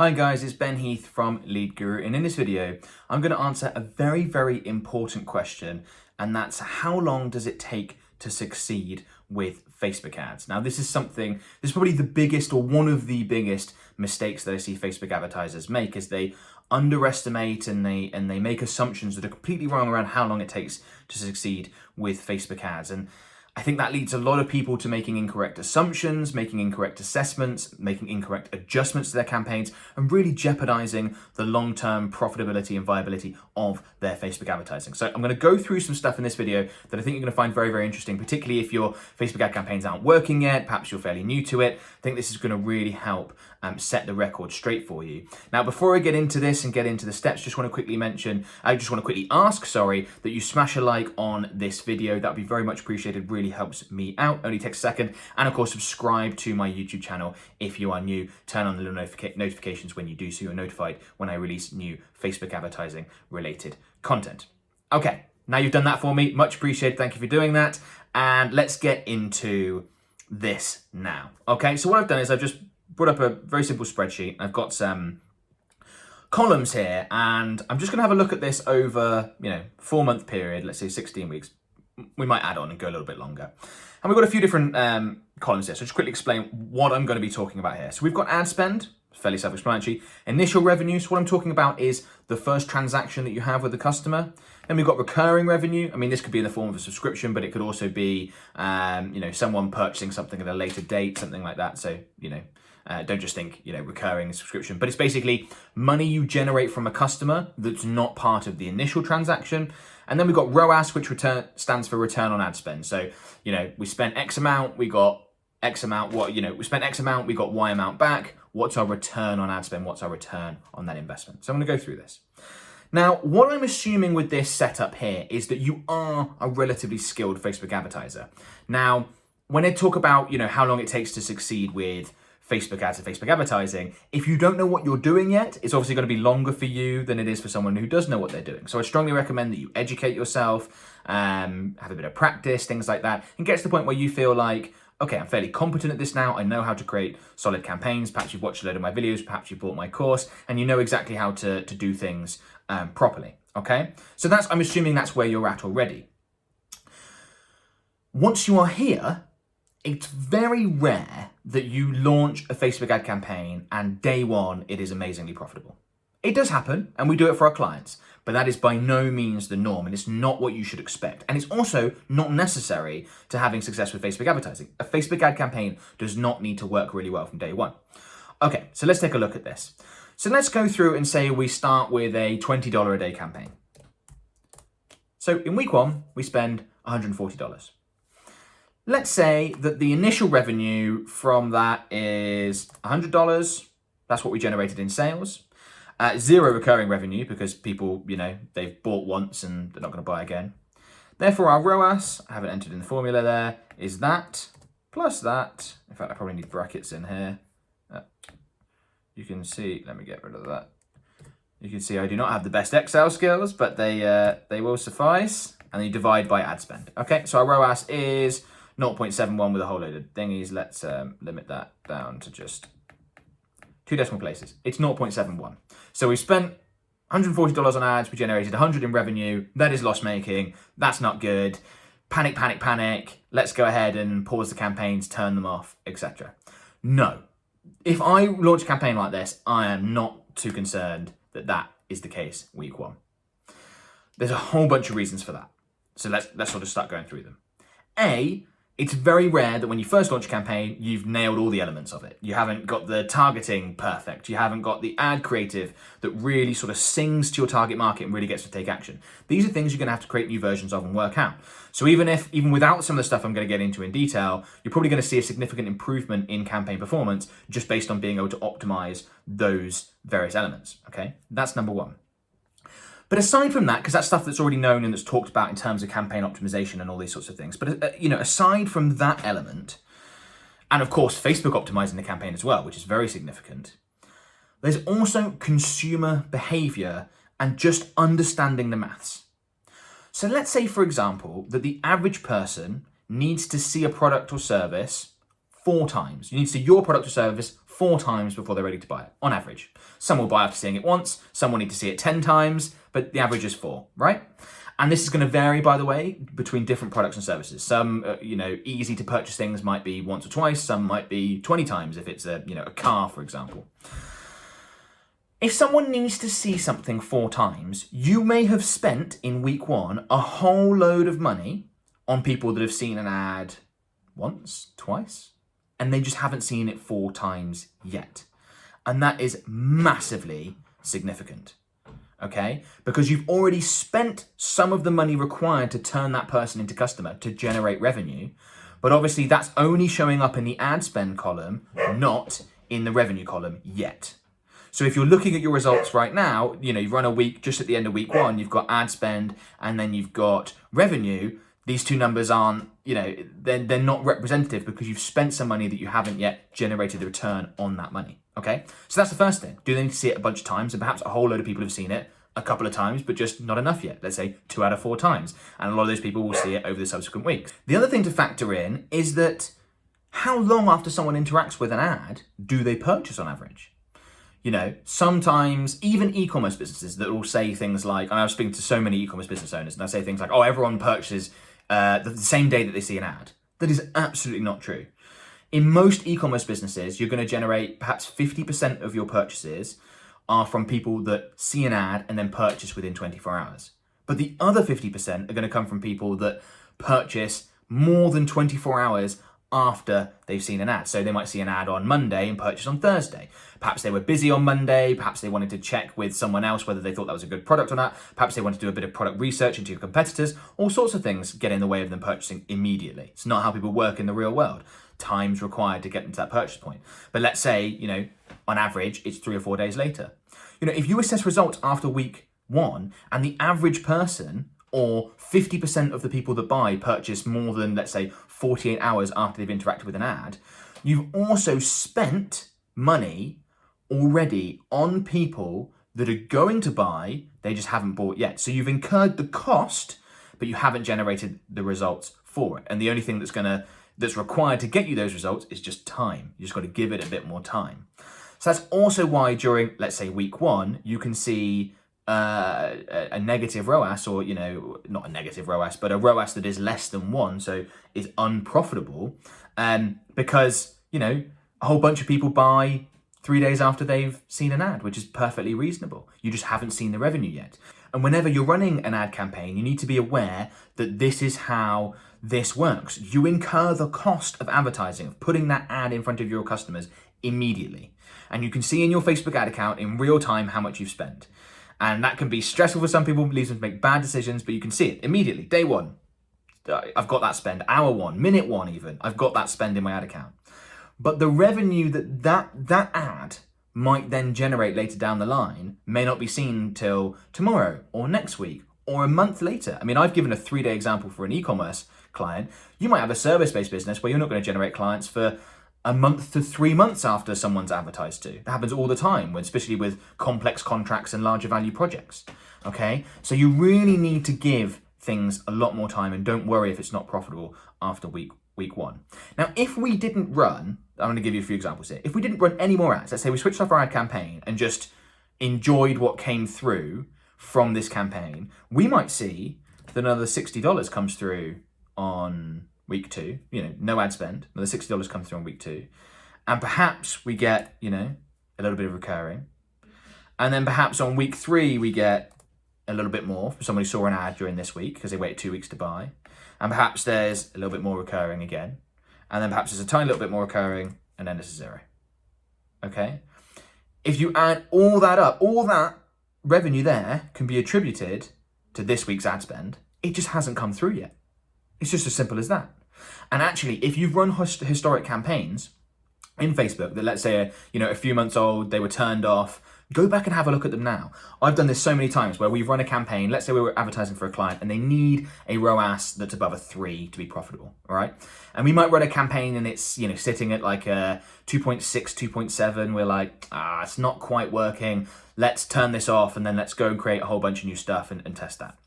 Hi guys, it's Ben Heath from Lead Guru, and in this video I'm going to answer a very, very important question, and that's how long does it take to succeed with Facebook ads? Now this is probably the biggest or one of the biggest mistakes that I see Facebook advertisers make, is they underestimate and they make assumptions that are completely wrong around how long it takes to succeed with Facebook ads. And I think that leads a lot of people to making incorrect assumptions, making incorrect assessments, making incorrect adjustments to their campaigns, and really jeopardizing the long-term profitability and viability of their Facebook advertising. So I'm going to go through some stuff in this video that I think you're going to find very, very interesting, particularly if your Facebook ad campaigns aren't working yet, perhaps you're fairly new to it. I think this is going to really help set the record straight for you. Now, before I get into this and get into the steps, I just want to quickly ask, that you smash a like on this video. That would be very much appreciated. Really helps me out. Only takes a second. And of course, subscribe to my YouTube channel if you are new. Turn on the little notifications when you do, so you're notified when I release new Facebook advertising related content. Okay, now you've done that for me. Much appreciated. Thank you for doing that. And let's get into this now. Okay, so what I've done is I've just brought up a very simple spreadsheet. I've got some columns here, and I'm just going to have a look at this over, 4-month period, let's say 16 weeks. We might add on and go a little bit longer. And we've got a few different columns here. So just quickly explain what I'm going to be talking about here. So we've got ad spend, fairly self-explanatory. Initial revenue, so what I'm talking about is the first transaction that you have with the customer. Then we've got recurring revenue. I mean, this could be in the form of a subscription, but it could also be, someone purchasing something at a later date, something like that. So, don't just think, recurring subscription, but it's basically money you generate from a customer that's not part of the initial transaction. And then we've got ROAS, which stands for return on ad spend. So, we spent X amount, we got X amount, we spent X amount, we got Y amount back. What's our return on ad spend? What's our return on that investment? So I'm going to go through this. Now, what I'm assuming with this setup here is that you are a relatively skilled Facebook advertiser. Now, when I talk about, how long it takes to succeed with Facebook ads and Facebook advertising, if you don't know what you're doing yet, it's obviously going to be longer for you than it is for someone who does know what they're doing. So I strongly recommend that you educate yourself, have a bit of practice, things like that, and get to the point where you feel like, okay, I'm fairly competent at this now. I know how to create solid campaigns. Perhaps you've watched a load of my videos, perhaps you bought my course, and you know exactly how to do things properly, okay? So I'm assuming that's where you're at already. Once you are here, it's very rare that you launch a Facebook ad campaign and day one, it is amazingly profitable. It does happen, and we do it for our clients, but that is by no means the norm, and it's not what you should expect. And it's also not necessary to having success with Facebook advertising. A Facebook ad campaign does not need to work really well from day one. Okay, so let's take a look at this. So let's go through and say we start with a $20 a day campaign. So in week one, we spend $140. Let's say that the initial revenue from that is $100. That's what we generated in sales. Zero recurring revenue because people, they've bought once and they're not going to buy again. Therefore, our ROAS, I haven't entered in the formula there, is that plus that. In fact, I probably need brackets in here. You can see, let me get rid of that. You can see I do not have the best Excel skills, but they will suffice. And then you divide by ad spend. Okay, so our ROAS is 0.71 with a whole load of thingies. Let's limit that down to just 2 decimal places. It's 0.71. So we spent $140 on ads. We generated 100 in revenue. That is loss making. That's not good. Panic, panic, panic. Let's go ahead and pause the campaigns, turn them off, etc. No. If I launch a campaign like this, I am not too concerned that that is the case week one. There's a whole bunch of reasons for that. So let's sort of start going through them. It's very rare that when you first launch a campaign, you've nailed all the elements of it. You haven't got the targeting perfect. You haven't got the ad creative that really sort of sings to your target market and really gets to take action. These are things you're going to have to create new versions of and work out. So even without some of the stuff I'm going to get into in detail, you're probably going to see a significant improvement in campaign performance just based on being able to optimize those various elements. Okay, that's number one. But aside from that, because that's stuff that's already known and that's talked about in terms of campaign optimization and all these sorts of things, but aside from that element, and of course Facebook optimizing the campaign as well, which is very significant, there's also consumer behavior and just understanding the maths. So let's say, for example, that the average person needs to see a product or service 4 times. You need to see your product or service 4 times before they're ready to buy it, on average. Some will buy after seeing it once, some will need to see it 10 times, but the average is 4, right? And this is going to vary, by the way, between different products and services. Some, easy to purchase things might be once or twice, some might be 20 times if it's a car, for example. If someone needs to see something 4 times, you may have spent in week 1 a whole load of money on people that have seen an ad once, twice, and they just haven't seen it 4 times yet. And that is massively significant, okay? Because you've already spent some of the money required to turn that person into customer to generate revenue, but obviously that's only showing up in the ad spend column, not in the revenue column yet. So if you're looking at your results right now, you've run a week, just at the end of week 1, you've got ad spend and then you've got revenue. These two numbers aren't, they're not representative because you've spent some money that you haven't yet generated the return on that money, okay? So that's the first thing. Do they need to see it a bunch of times? And perhaps a whole load of people have seen it a couple of times, but just not enough yet. Let's say 2 out of 4 times. And a lot of those people will see it over the subsequent weeks. The other thing to factor in is that how long after someone interacts with an ad do they purchase on average? Sometimes even e-commerce businesses that will say things like, and I was speaking to so many e-commerce business owners, and I say things like, oh, everyone purchases the same day that they see an ad. That is absolutely not true. In most e-commerce businesses, you're going to generate perhaps 50% of your purchases are from people that see an ad and then purchase within 24 hours. But the other 50% are going to come from people that purchase more than 24 hours after they've seen an ad. So they might see an ad on Monday and purchase on Thursday. Perhaps they were busy on Monday. Perhaps they wanted to check with someone else whether they thought that was a good product or not. Perhaps they wanted to do a bit of product research into your competitors. All sorts of things get in the way of them purchasing immediately. It's not how people work in the real world. Time's required to get them to that purchase point. But let's say, on average, it's 3 or 4 days later. If you assess results after week 1 and the average person or 50% of the people that buy purchase more than, let's say, 48 hours after they've interacted with an ad, you've also spent money already on people that are going to buy, they just haven't bought yet. So you've incurred the cost, but you haven't generated the results for it. And the only thing that's required to get you those results is just time. You just got to give it a bit more time. So that's also why during, let's say, week 1, you can see a negative ROAS, or not a negative ROAS, but a ROAS that is less than 1, so is unprofitable, because a whole bunch of people buy 3 days after they've seen an ad, which is perfectly reasonable. You just haven't seen the revenue yet. And whenever you're running an ad campaign, you need to be aware that this is how this works. You incur the cost of advertising, of putting that ad in front of your customers immediately. And you can see in your Facebook ad account in real time how much you've spent. And that can be stressful for some people, leads them to make bad decisions, but you can see it immediately. Day 1, I've got that spend. Hour 1, minute 1 even, I've got that spend in my ad account. But the revenue that ad might then generate later down the line may not be seen till tomorrow or next week or a month later. I mean, I've given a 3-day example for an e-commerce client. You might have a service-based business where you're not going to generate clients for a month to 3 months after someone's advertised to. That happens all the time, especially with complex contracts and larger value projects, okay? So you really need to give things a lot more time, and don't worry if it's not profitable after week 1. Now, if we didn't run, I'm going to give you a few examples here. If we didn't run any more ads, let's say we switched off our ad campaign and just enjoyed what came through from this campaign, we might see that another $60 comes through on week 2, no ad spend, another $60 comes through on week 2. And perhaps we get, a little bit of recurring. And then perhaps on week 3, we get a little bit more from someone who saw an ad during this week because they waited 2 weeks to buy. And perhaps there's a little bit more recurring again. And then perhaps there's a tiny little bit more recurring, and then it's a 0. Okay? If you add all that up, all that revenue there can be attributed to this week's ad spend. It just hasn't come through yet. It's just as simple as that. And actually, if you've run historic campaigns in Facebook that, let's say, a few months old, they were turned off, go back and have a look at them now. I've done this so many times where we've run a campaign, let's say we were advertising for a client and they need a ROAS that's above a 3 to be profitable, all right? And we might run a campaign and it's, sitting at like a 2.6, 2.7. We're like, it's not quite working. Let's turn this off and then let's go and create a whole bunch of new stuff and test that.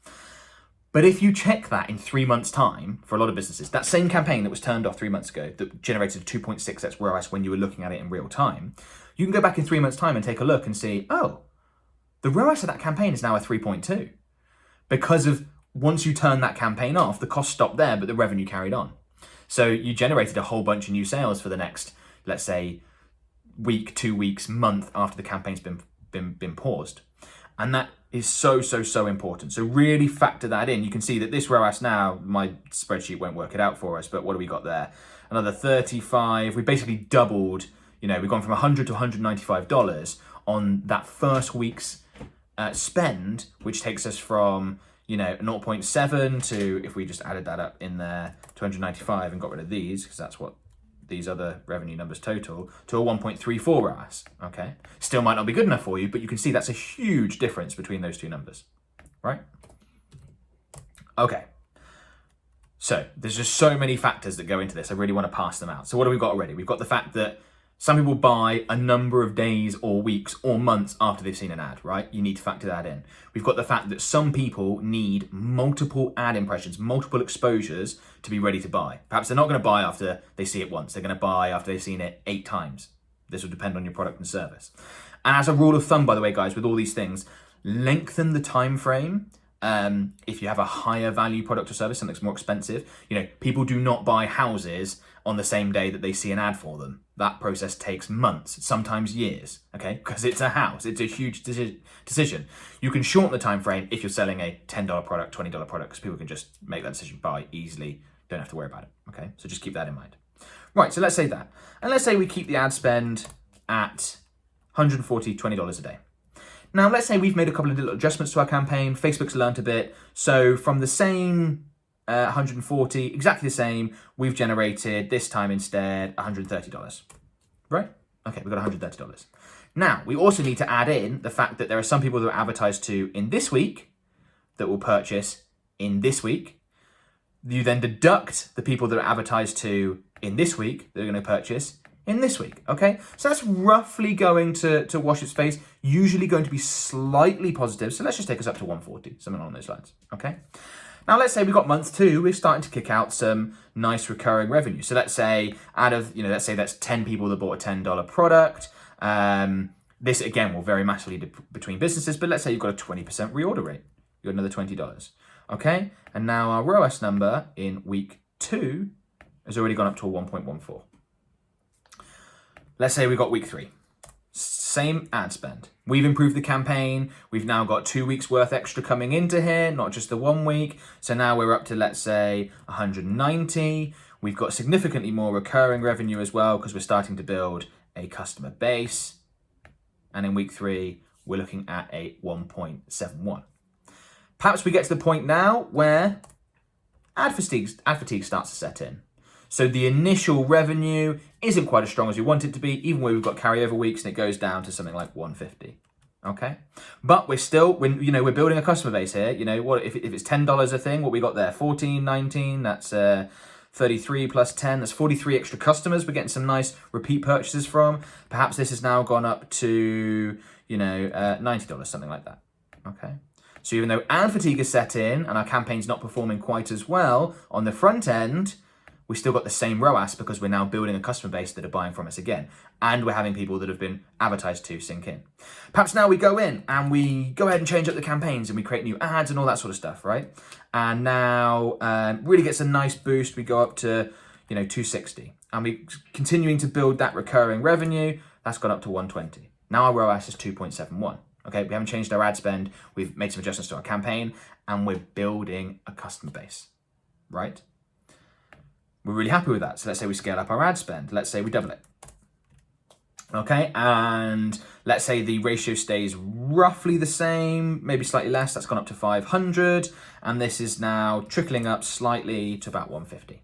But if you check that in 3 months' time, for a lot of businesses, that same campaign that was turned off 3 months ago that generated a 2.6x ROAS when you were looking at it in real time, you can go back in 3 months' time and take a look and see, oh, the ROAS of that campaign is now a 3.2. Because of once you turn that campaign off, the cost stopped there, but the revenue carried on. So you generated a whole bunch of new sales for the next, let's say, week, 2 weeks, month after the campaign's been paused. And that is so important. So really factor that in. You can see that this ROAS now, my spreadsheet won't work it out for us, but what do we got there? Another 35. We basically doubled, we've gone from $100 to $195 on that first week's spend, which takes us from 0.7 to, if we just added that up in there, 295 and got rid of these, because that's what these other revenue numbers total, to a 1.34 ROAS, okay? Still might not be good enough for you, but you can see that's a huge difference between those two numbers, right? Okay, so there's just so many factors that go into this. I really want to pass them out. So what have we got already? We've got the fact that some people buy a number of days or weeks or months after they've seen an ad, right? You need to factor that in. We've got the fact that some people need multiple ad impressions, multiple exposures to be ready to buy. Perhaps they're not going to buy after they see it once. They're going to buy after they've seen it 8 times. This will depend on your product and service. And as a rule of thumb, by the way, guys, with all these things, lengthen the time frame. If you have a higher value product or service, something that's more expensive, people do not buy houses on the same day that they see an ad for them. That process takes months, sometimes years, okay? Because it's a house, it's a huge decision. You can shorten the time frame if you're selling a $10 product, $20 product, because people can just make that decision, buy easily, don't have to worry about it, okay? So just keep that in mind. Right, so let's say that. And let's say we keep the ad spend at $140, $20 a day. Now, let's say we've made a couple of little adjustments to our campaign. Facebook's learned a bit. So from the same 140, exactly the same, we've generated this time instead $130, right? Okay, we've got $130. Now, we also need to add in the fact that there are some people that are advertised to in this week that will purchase in this week. You then deduct the people that are advertised to in this week that are going to purchase in this week, okay? So that's roughly going to wash its face, usually going to be slightly positive. So let's just take us up to 140, something along those lines, okay? Now, let's say we got month 2, we're starting to kick out some nice recurring revenue. So let's say out of, let's say that's 10 people that bought a $10 product. This, again, will vary massively between businesses, but let's say you've got a 20% reorder rate. You've got another $20, okay? And now our ROAS number in week 2 has already gone up to a 1.14. Let's say we got week 3. Same ad spend. We've improved the campaign. We've now got 2 weeks worth extra coming into here, not just the 1 week. So now we're up to, let's say, 190. We've got significantly more recurring revenue as well because we're starting to build a customer base. And in week 3, we're looking at a 1.71. Perhaps we get to the point now where ad fatigue starts to set in. So the initial revenue isn't quite as strong as we want it to be, even when we've got carryover weeks and it goes down to something like 150. Okay, but we're still, we're building a customer base here. What if it's $10 a thing? What we got there? 14, 19. That's 33 plus 10. That's 43 extra customers. We're getting some nice repeat purchases from. Perhaps this has now gone up to $90, something like that. Okay. So even though ad fatigue is set in and our campaign's not performing quite as well on the front end, we still got the same ROAS because we're now building a customer base that are buying from us again. And we're having people that have been advertised to sink in. Perhaps now we go in and we go ahead and change up the campaigns and we create new ads and all that sort of stuff, right? And now really gets a nice boost. We go up to, 260. And we're continuing to build that recurring revenue. That's gone up to 120. Now our ROAS is 2.71. Okay, we haven't changed our ad spend. We've made some adjustments to our campaign and we're building a customer base, right? We're really happy with that. So let's say we scale up our ad spend. Let's say we double it. Okay, and let's say the ratio stays roughly the same, maybe slightly less. That's gone up to 500. And this is now trickling up slightly to about 150.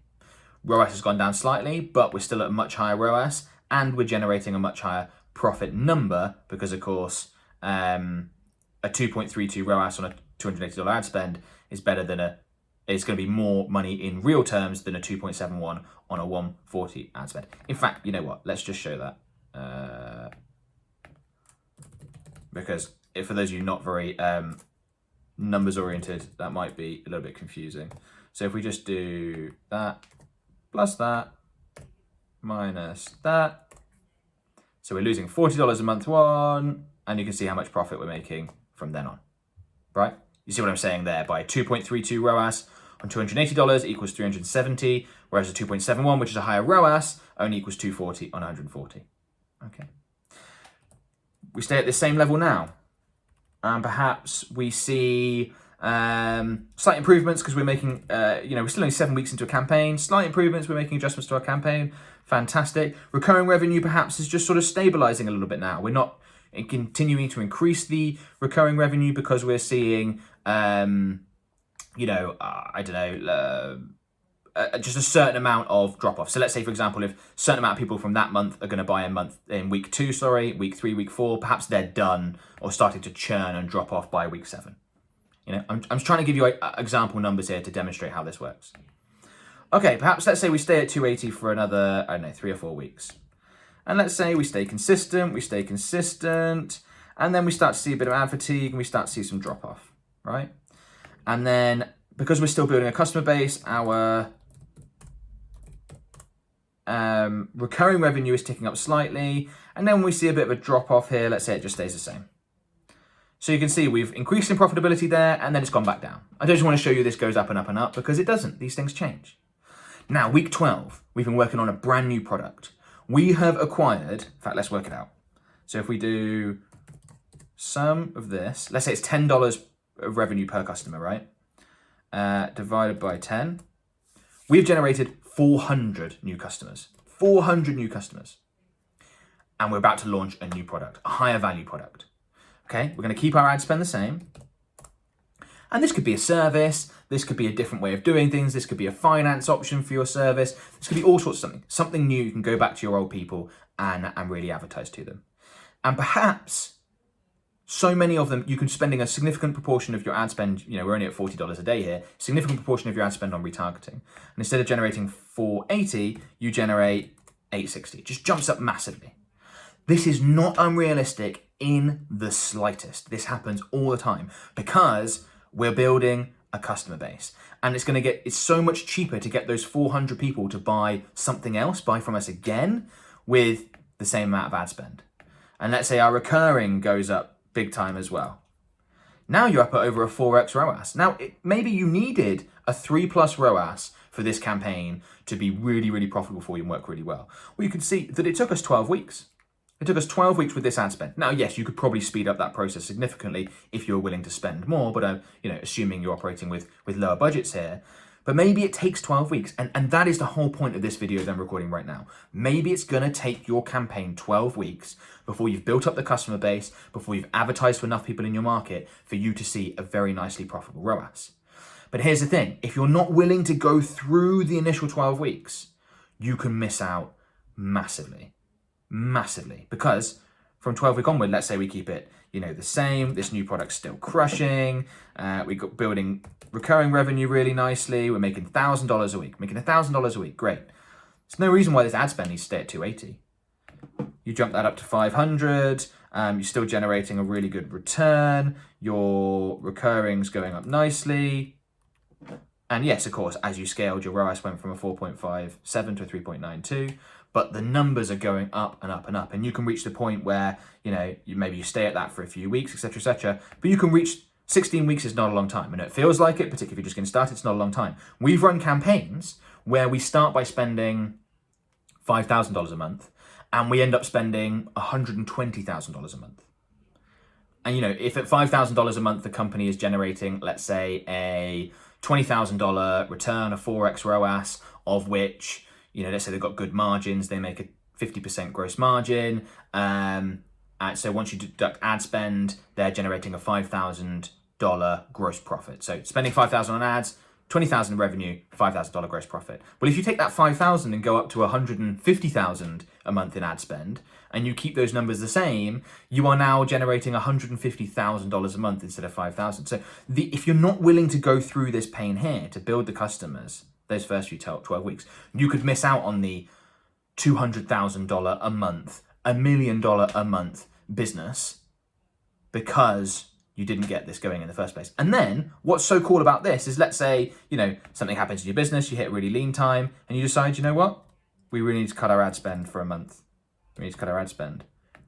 ROAS has gone down slightly, but we're still at a much higher ROAS and we're generating a much higher profit number because, of course, a 2.32 ROAS on a $280 ad spend is better than it's going to be more money in real terms than a 2.71 on a 140 ad spend. In fact, you know what? Let's just show that. Because for those of you not very numbers oriented, that might be a little bit confusing. So if we just do that plus that minus that, so we're losing $40 a month one, and you can see how much profit we're making from then on, right? You see what I'm saying there? By 2.32 ROAS on $280 equals 370, whereas a 2.71, which is a higher ROAS, only equals 240 on 140. Okay. We stay at the same level now, and perhaps we see slight improvements because we're making, we're still only 7 weeks into a campaign. Slight improvements, we're making adjustments to our campaign. Fantastic. Recurring revenue perhaps is just sort of stabilizing a little bit now. We're not continuing to increase the recurring revenue because we're seeing, just a certain amount of drop off. So let's say, for example, if a certain amount of people from that month are going to buy in week 2, week 3, week 4, perhaps they're done or starting to churn and drop off by week 7. I'm just trying to give you example numbers here to demonstrate how this works. Okay, perhaps let's say we stay at 280 for another, 3 or 4 weeks. And let's say we stay consistent, and then we start to see a bit of ad fatigue and we start to see some drop off, right? And then because we're still building a customer base, our recurring revenue is ticking up slightly. And then when we see a bit of a drop off here, let's say it just stays the same. So you can see we've increased in profitability there, and then it's gone back down. I don't just want to show you this goes up and up and up, because it doesn't. These things change. Now, week 12, we've been working on a brand new product. We have acquired, in fact, let's work it out. So if we do sum of this, let's say it's $10 of revenue per customer, right? Divided by 10. We've generated 400 new customers. 400 new customers. And we're about to launch a new product, a higher value product. Okay, we're going to keep our ad spend the same. And this could be a service. This could be a different way of doing things. This could be a finance option for your service. This could be all sorts of something. Something new you can go back to your old people and really advertise to them. And perhaps so many of them, you can spending a significant proportion of your ad spend, we're only at $40 a day here, significant proportion of your ad spend on retargeting. And instead of generating 480, you generate 860. It just jumps up massively. This is not unrealistic in the slightest. This happens all the time because we're building a customer base, and it's so much cheaper to get those 400 people to buy something else, buy from us again with the same amount of ad spend. And let's say our recurring goes up big time as well. Now you're up at over a 4x ROAS. Now, maybe you needed a 3+ ROAS for this campaign to be really, really profitable for you and work really well. Well, you can see that it took us 12 weeks. It took us 12 weeks with this ad spend. Now, yes, you could probably speed up that process significantly if you're willing to spend more, but assuming you're operating with lower budgets here. But maybe it takes 12 weeks, and that is the whole point of this video that I'm recording right now. Maybe it's gonna take your campaign 12 weeks before you've built up the customer base, before you've advertised to enough people in your market for you to see a very nicely profitable ROAS. But here's the thing, if you're not willing to go through the initial 12 weeks, you can miss out massively. Because from 12 week onward, let's say we keep it, the same, this new product's still crushing, we got building recurring revenue really nicely, we're making $1,000 a week, great. There's no reason why this ad spend needs to stay at 280. You jump that up to 500, you're still generating a really good return, your recurring's going up nicely. And yes, of course, as you scaled, your ROAS went from a 4.57 to a 3.92, but the numbers are going up and up and up. And you can reach the point where, you stay at that for a few weeks, etc. But you can reach 16 weeks is not a long time. And it feels like it, particularly if you're just getting started, it's not a long time. We've run campaigns where we start by spending $5,000 a month and we end up spending $120,000 a month. And, if at $5,000 a month, the company is generating, let's say, a $20,000 return, a 4x ROAS, of which, let's say they've got good margins, they make a 50% gross margin. And so once you deduct ad spend, they're generating a $5,000 gross profit. So spending $5,000 on ads, $20,000 revenue, $5,000 gross profit. Well, if you take that $5,000 and go up to $150,000 a month in ad spend, and you keep those numbers the same, you are now generating $150,000 a month instead of $5,000. So if you're not willing to go through this pain here to build the customers, those first few 12 weeks, you could miss out on the $200,000 a month, $1 million a month business because you didn't get this going in the first place. And then what's so cool about this is, let's say, something happens in your business, you hit really lean time, and you decide, you know what? We really need to cut our ad spend for a month. We need to cut our ad spend.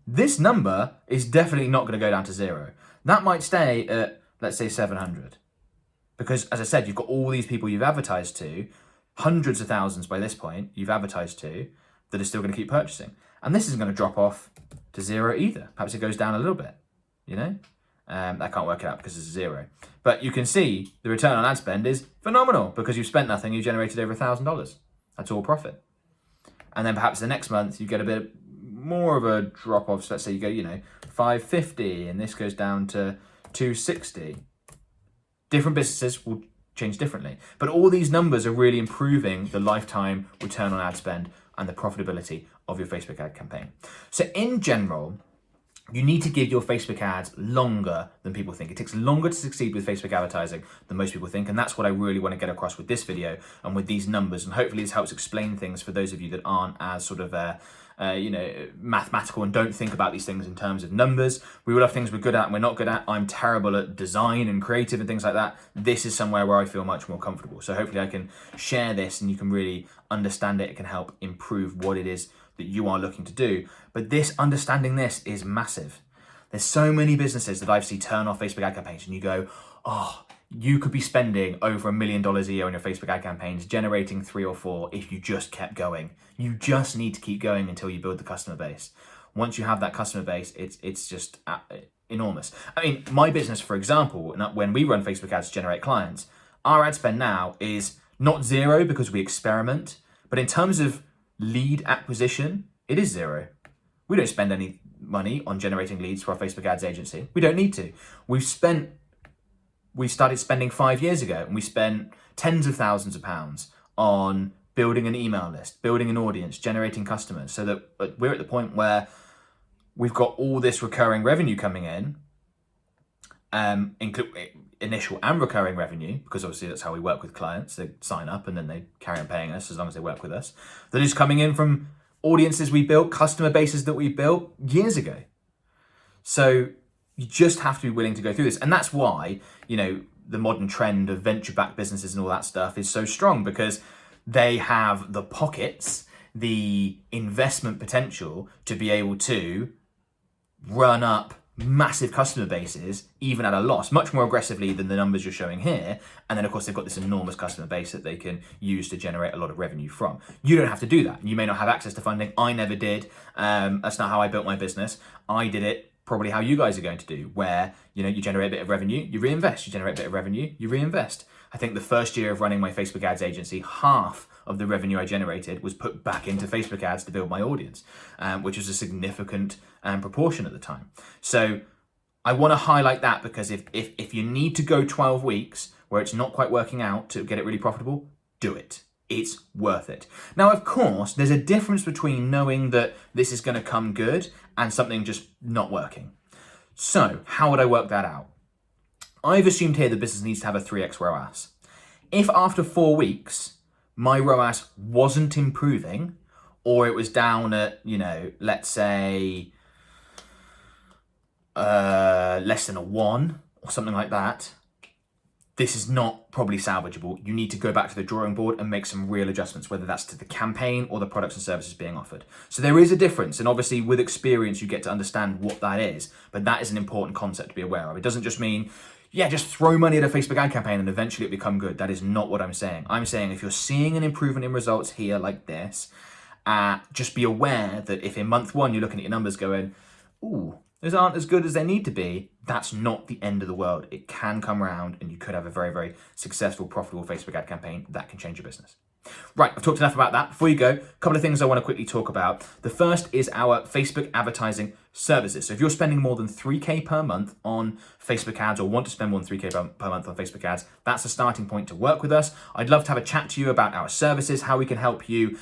This number is definitely not going to go down to 0. That might stay at, let's say, 700. Because, as I said, you've got all these people you've advertised to, hundreds of thousands by this point you've advertised to, that are still going to keep purchasing. And this isn't going to drop off to 0 either. Perhaps it goes down a little bit, I can't work it out because it's 0. But you can see the return on ad spend is phenomenal because you've spent nothing, you generated over $1,000. That's all profit. And then perhaps the next month you get a bit more of a drop off. So let's say you go, 550 and this goes down to 260. Different businesses will change differently. But all these numbers are really improving the lifetime return on ad spend and the profitability of your Facebook ad campaign. So in general, you need to give your Facebook ads longer than people think. It takes longer to succeed with Facebook advertising than most people think. And that's what I really want to get across with this video and with these numbers. And hopefully this helps explain things for those of you that aren't as sort of, mathematical and don't think about these things in terms of numbers. We all have things we're good at and we're not good at. I'm terrible at design and creative and things like that. This is somewhere where I feel much more comfortable. So hopefully I can share this and you can really understand it. It can help improve what it is that you are looking to do. But understanding this is massive. There's so many businesses that I've seen turn off Facebook ad campaigns and you go, oh, you could be spending over $1 million a year on your Facebook ad campaigns, generating 3 or 4 if you just kept going. You just need to keep going until you build the customer base. Once you have that customer base, it's just enormous. I mean, my business, for example, when we run Facebook ads to generate clients, our ad spend now is not 0 because we experiment, but in terms of lead acquisition, it is 0. We don't spend any money on generating leads for our Facebook ads agency. We don't need to. We started spending 5 years ago, and we spent tens of thousands of pounds on building an email list, building an audience, generating customers, so that we're at the point where we've got all this recurring revenue coming in, initial and recurring revenue, because obviously that's how we work with clients. They sign up and then they carry on paying us as long as they work with us. That is coming in from audiences we built, customer bases that we built years ago. So you just have to be willing to go through this. And that's why, the modern trend of venture-backed businesses and all that stuff is so strong, because they have the pockets, the investment potential to be able to run up massive customer bases, even at a loss, much more aggressively than the numbers you're showing here. And then of course they've got this enormous customer base that they can use to generate a lot of revenue from. You don't have to do that. You may not have access to funding. I never did. That's not how I built my business. I did it probably how you guys are going to do, where, you generate a bit of revenue, you reinvest, you generate a bit of revenue, you reinvest. I think the first year of running my Facebook ads agency, half of the revenue I generated was put back into Facebook ads to build my audience, which was a significant proportion at the time. So I want to highlight that, because if you need to go 12 weeks where it's not quite working out to get it really profitable, do it. It's worth it. Now, of course, there's a difference between knowing that this is going to come good and something just not working. So how would I work that out? I've assumed here the business needs to have a 3x ROAS. If after 4 weeks, my ROAS wasn't improving, or it was down at, let's say, less than a 1 or something like that, this is not probably salvageable. You need to go back to the drawing board and make some real adjustments, whether that's to the campaign or the products and services being offered. So there is a difference. And obviously with experience, you get to understand what that is. But that is an important concept to be aware of. It doesn't just mean, just throw money at a Facebook ad campaign and eventually it become good. That is not what I'm saying. I'm saying if you're seeing an improvement in results here like this, just be aware that if in month 1 you're looking at your numbers going, ooh, those aren't as good as they need to be, that's not the end of the world. It can come around and you could have a very, very successful, profitable Facebook ad campaign that can change your business. Right, I've talked enough about that. Before you go, a couple of things I want to quickly talk about. The first is our Facebook advertising services. So if you're spending more than 3K per month on Facebook ads, or want to spend more than 3K per month on Facebook ads, that's a starting point to work with us. I'd love to have a chat to you about our services, how we can help you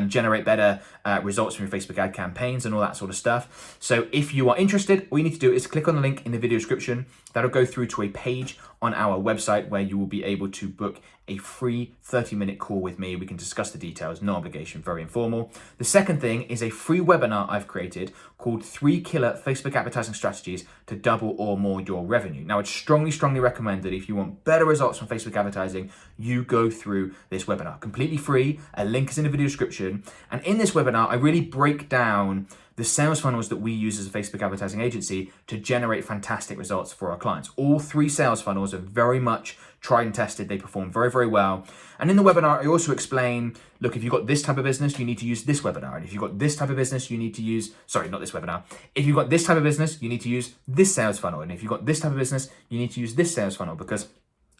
generate better results from your Facebook ad campaigns and all that sort of stuff. So if you are interested, all you need to do is click on the link in the video description. That'll go through to a page on our website where you will be able to book a free 30-minute call with me. We can discuss the details, no obligation, very informal. The second thing is a free webinar I've created called 3 Killer Facebook Advertising Strategies to Double or More Your Revenue. Now, I'd strongly recommend that if you want better results from Facebook advertising, you go through this webinar. Completely free, a link is in the video description. And in this webinar, I really break down the sales funnels that we use as a Facebook advertising agency to generate fantastic results for our clients. All 3 sales funnels are very much tried and tested. They perform very well. And in the webinar, I also explain, look, if you've got this type of business, you need to use this webinar. And if you've got this type of business, you need to use, sorry, not this webinar. If you've got this type of business, you need to use this sales funnel. And if you've got this type of business, you need to use this sales funnel, because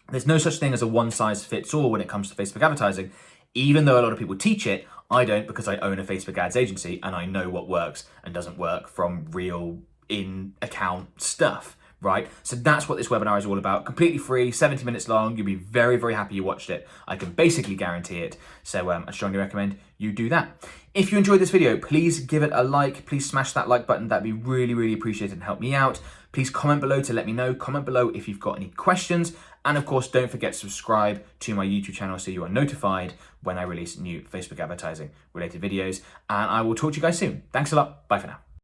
there's no such thing as a one-size-fits-all when it comes to Facebook advertising. Even though a lot of people teach it, I don't, because I own a Facebook ads agency and I know what works and doesn't work from real in-account stuff, right? So that's what this webinar is all about. Completely free, 70 minutes long. You'll be very happy you watched it. I can basically guarantee it. So I strongly recommend you do that. If you enjoyed this video, please give it a like. Please smash that like button. That'd be really appreciated and help me out. Please comment below to let me know. Comment below if you've got any questions. And of course, don't forget to subscribe to my YouTube channel so you are notified when I release new Facebook advertising related videos. And I will talk to you guys soon. Thanks a lot. Bye for now.